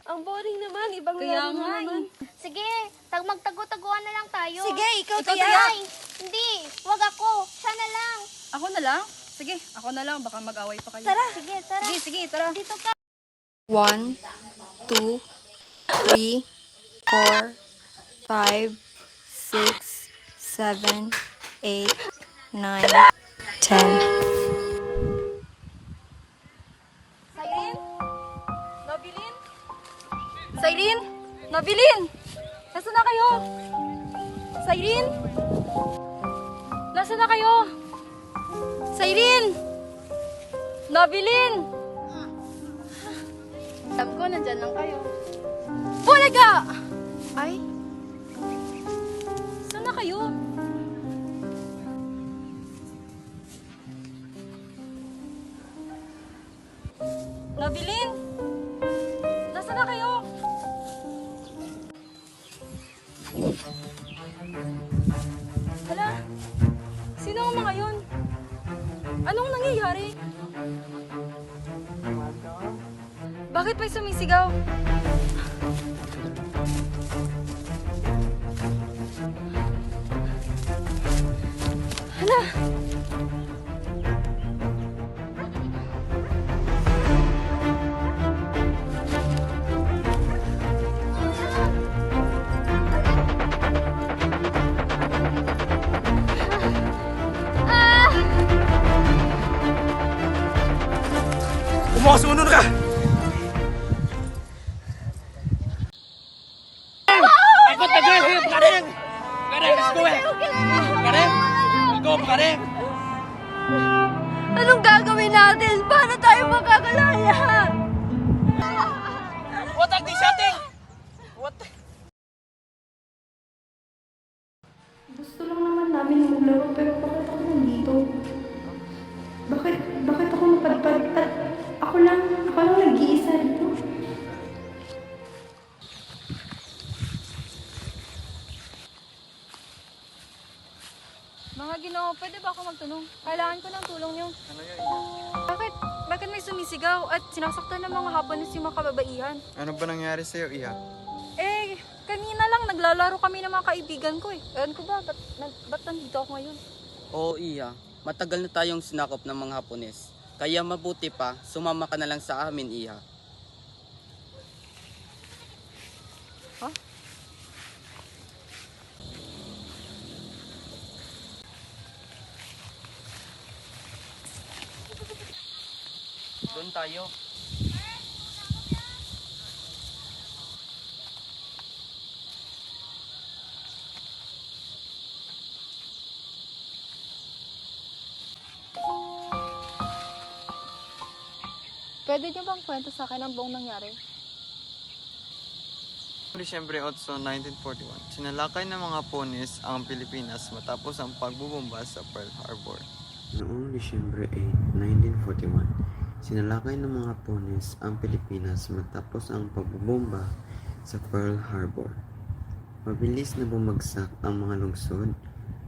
Ang boring naman. Ibang Kaya laro nga naman. Sige, magtago-taguan na lang tayo. Sige, ikaw Ikaw, tiya. Tiya. Ay, hindi. Wag ako. Siya na lang. Ako na lang? Sige, ako na lang. Baka mag-away pa kayo. Tara. Sige, tara. Sige, sige, tara. Dito ka. 1, 2, 3, 4, 5, 6, 7, 8, 9, 10. Siren? Nobilin? Siren? Nobilin? Nasaan na kayo? Siren? Nasaan na kayo? Siren? Nobilin? Alam ko, nandyan lang kayo. Bulaga! Ay? Saan na kayo? Nobilin? Nasaan na kayo? Hala? Sino ang mga yun? Anong nangyayari? Bakit may sumisigaw? Hala? Sumunod ka! Ako tagay! Kadeng! Kadeng! Let's go! Kadeng! Let's go! Kadeng! Anong gagawin natin? Paano tayo makakalaya? What are these shouting? What? Gusto lang naman namin maglaro pero bakit ako nandito? Bakit ako mapadpad at ako lang nag-iisa dito? Mga Ginoo, pwede ba ako magtanong? Kailangan ko ng tulong niyo. Bakit may sumisigaw at sinasaktan ng mga Hapones yung mga kababaihan? Ano ba nangyari sa'yo, Iha? Eh, kanina lang naglalaro kami ng mga kaibigan ko eh. Ewan ko ba, ba't nandito ako ngayon? Oo, Iya. Matagal na tayong sinakop ng mga Hapones. Kaya mabuti pa, sumama ka na lang sa amin, Iha. Ha? Doon tayo. Pwede niyo bang kwento sa akin ang buong nangyari? Disyembre 8, 1941, sinalakay ng mga Hapones ang Pilipinas matapos ang pagbubomba sa Pearl Harbor. Noong Disyembre 8, 1941, sinalakay ng mga Hapones ang Pilipinas matapos ang pagbubomba sa Pearl Harbor. Mabilis na bumagsak ang mga lungsod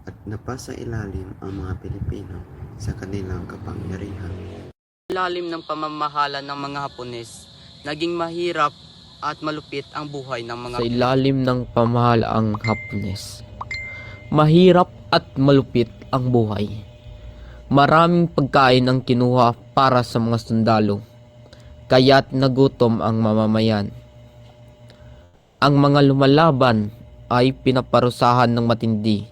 at napasa ilalim ang mga Pilipino sa kanilang kapangyarihan. Ilalim ng pamamahala ng mga Hapones, naging mahirap at malupit ang buhay ng mga Sa ilalim ng pamahalaang Hapones, mahirap at malupit ang buhay. Maraming pagkain ang kinuha para sa mga sundalo, kaya't nagutom ang mamamayan. Ang mga lumalaban ay pinaparusahan ng matindi,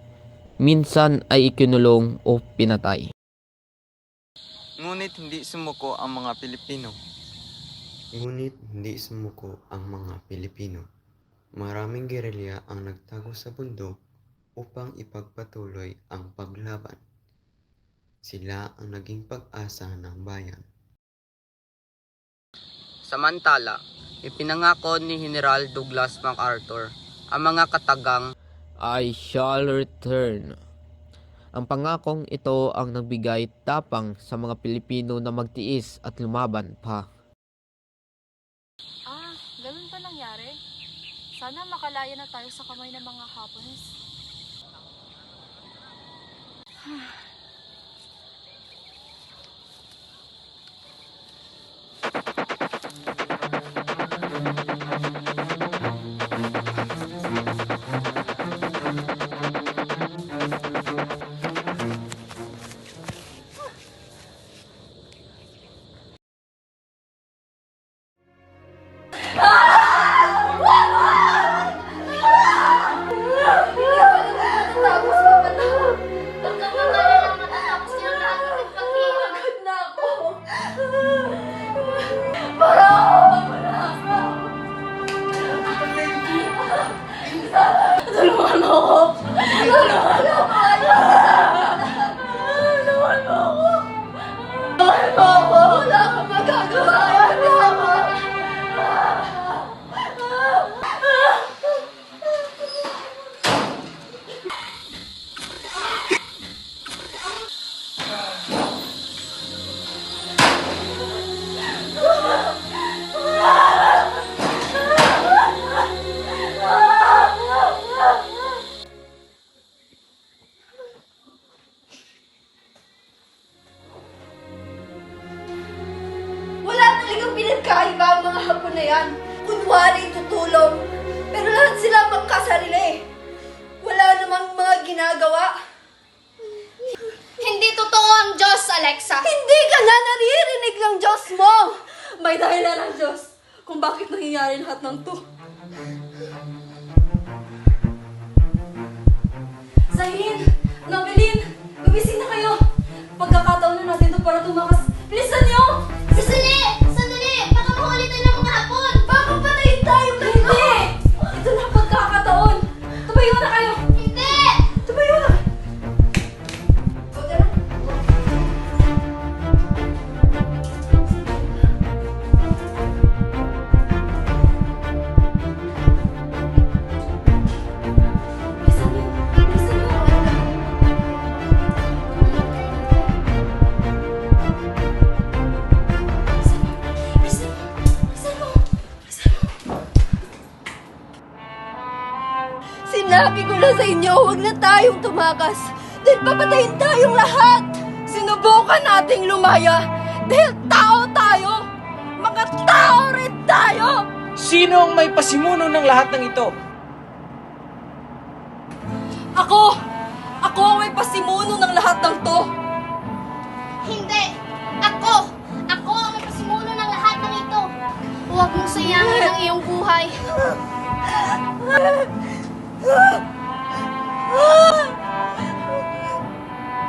minsan ay ikinulong o pinatay. Ngunit hindi sumuko ang mga Pilipino. Maraming gerilya ang nagtago sa bundok upang ipagpatuloy ang paglaban. Sila ang naging pag-asa ng bayan. Samantala, ipinangako ni General Douglas MacArthur ang mga katagang I shall return. Ang pangakong ito ang nagbigay tapang sa mga Pilipino na magtiis at lumaban pa. Ah, ganun pa nangyari? Sana makalaya na tayo sa kamay ng mga Hapones. Baka lang matatapos yung lahat ng paghihirap. Pagod na ako. Tulungan mo ako. Tulungan mo ako. Tulungan mo ako. Tulungan mo ako. Wala akong magagawa. Tulungan mo ako. Wala talagang pinagkaiba ang mga hapon na yan. Kunwari tutulong. Pero lahat sila magkasarili. Wala namang mga ginagawa. Hindi totoo ang Diyos, Alexa. Hindi ka na naririnig ng Diyos mo! May dahilan ang Diyos kung bakit nangyayari lahat ng to. Zahin! Nobeline! Gumising na kayo! Pagkakataon na natin to para tumakas. Bilisan niyo! Sandali! Sandali! Baka makulitan ng mga hapon! Baka patayin tayo kayo! Hindi! Ito na ang pagkakataon! Tumayo na kayo! Hindi! Tumayo na! Huwag ka na. Bilisan niyo! Bilisan niyo! Sinabi ko na sa inyo, huwag na tayong tumakas. Dahil papatayin tayong lahat. Sinubukan nating lumaya. Dahil tao tayo. Mga tao rin tayo. Sino ang may pasimuno ng lahat ng ito? Ako! Ako ang may pasimuno ng lahat ng to. Hindi! Ako! Ako ang may pasimuno ng lahat ng ito. Huwag mong sayangin ang iyong buhay.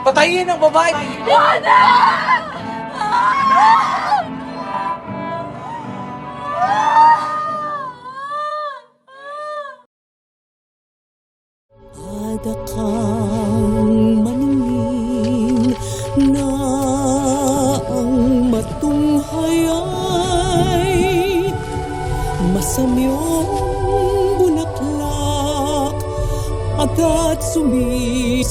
Patayin ang babae! Ada kang maningin na ang matunghay ay masamyong bulaklak agad sumisikat.